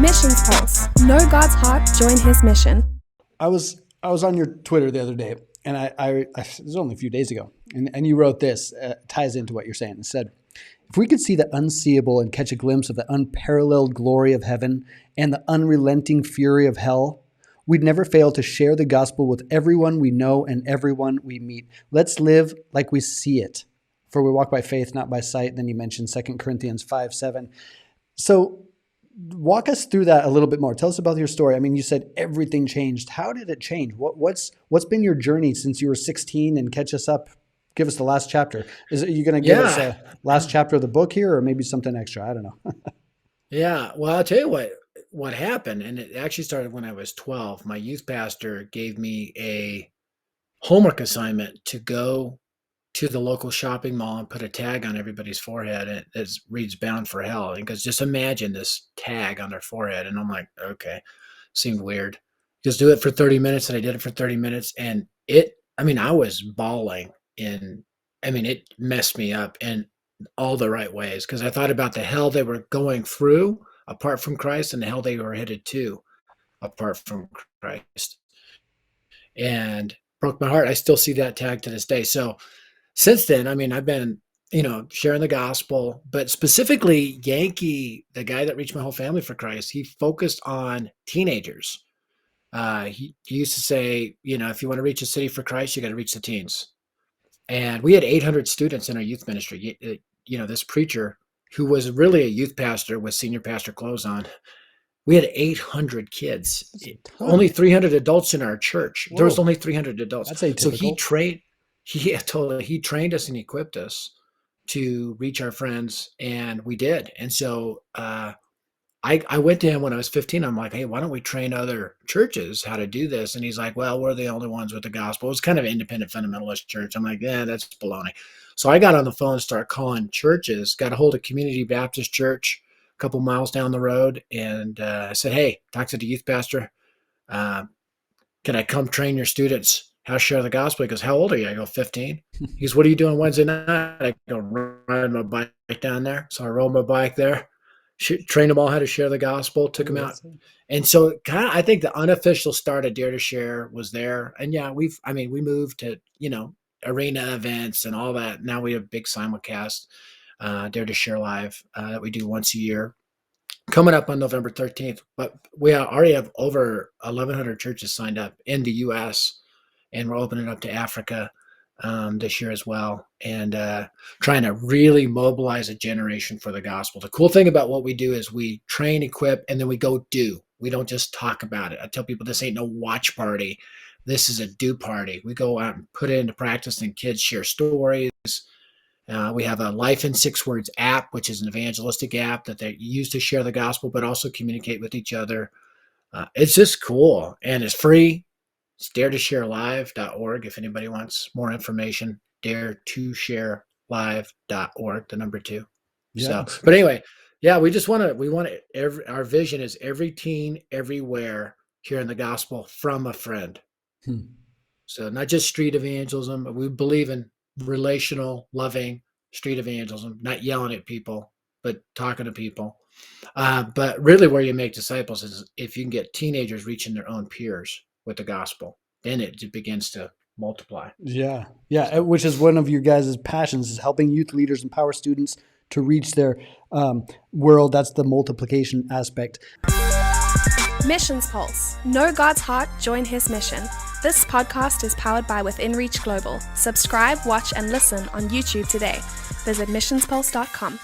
Missions Pulse. Know God's heart, join his mission. I was on your Twitter the other day, and it was only a few days ago, and you wrote this, ties into what you're saying. It said, if we could see the unseeable and catch a glimpse of the unparalleled glory of heaven and the unrelenting fury of hell, we'd never fail to share the gospel with everyone we know and everyone we meet. Let's live like we see it. For we walk by faith, not by sight. Then you mentioned 2 Corinthians 5:7. So walk us through that a little bit more. Tell us about your story. I mean, you said everything changed. How did it change? What's been your journey since you were 16? And catch us up. Give us the last chapter. Are you going to give us a last chapter of the book here, or maybe something extra? I don't know. Yeah. Well, I'll tell you what happened. And it actually started when I was 12. My youth pastor gave me a homework assignment to go to the local shopping mall and put a tag on everybody's forehead. And it reads "Bound for Hell." Because just imagine this tag on their forehead. And I'm like, okay, seemed weird. Just do it for 30 minutes. And I did it for 30 minutes. And I was bawling. It messed me up in all the right ways, because I thought about the hell they were going through apart from Christ and the hell they were headed to apart from Christ, and broke my heart. I still see that tag to this day. So since then, I've been, sharing the gospel, but specifically Yankee, the guy that reached my whole family for Christ, he focused on teenagers. He used to say, if you want to reach a city for Christ, you got to reach the teens. And we had 800 students in our youth ministry. This preacher, who was really a youth pastor with senior pastor clothes on, we had 800 kids. Only 300 adults in our church. Whoa. There was only 300 adults. That's atypical. So he trained us and equipped us to reach our friends, and we did. And so I went to him when I was 15. I'm like, hey, why don't we train other churches how to do this? And he's like, well, we're the only ones with the gospel. It was kind of an independent fundamentalist church. I'm like, yeah, that's baloney. So I got on the phone and started calling churches, got a hold of Community Baptist Church a couple miles down the road. And I said, hey, talk to the youth pastor. Can I come train your students how to share the gospel? He goes, how old are you? I go, 15. He goes, what are you doing Wednesday night? I go, riding my bike down there. So I rode my bike there. Trained them all how to share the gospel, took them out. And so I think the unofficial start of Dare to Share was there. And yeah, we moved to, arena events and all that. Now we have big simulcast, Dare to Share Live, that we do once a year, coming up on November 13th. But we already have over 1,100 churches signed up in the U.S., and we're opening up to Africa this year as well, and trying to really mobilize a generation for the gospel. The cool thing about what we do is we train, equip, and then we go do. We don't just talk about it. I tell people this ain't no watch party. This is a do party. We go out and put it into practice, and kids share stories. We have a Life in 6 Words app, which is an evangelistic app that they use to share the gospel, but also communicate with each other. It's just cool, and it's free. It's daretosharelive.org if anybody wants more information. daretosharelive.org, the number 2. Yeah. So, but anyway, yeah, we want our vision is every teen everywhere hearing the gospel from a friend. So not just street evangelism, but we believe in relational, loving street evangelism, not yelling at people, but talking to people. But really where you make disciples is if you can get teenagers reaching their own peers with the gospel, then it begins to multiply. Yeah. Which is one of your guys' passions, is helping youth leaders empower students to reach their world. That's the multiplication aspect. Missions Pulse. Know God's heart, join his mission. This podcast is powered by Within Reach Global. Subscribe, watch, and listen on YouTube today. Visit missionspulse.com.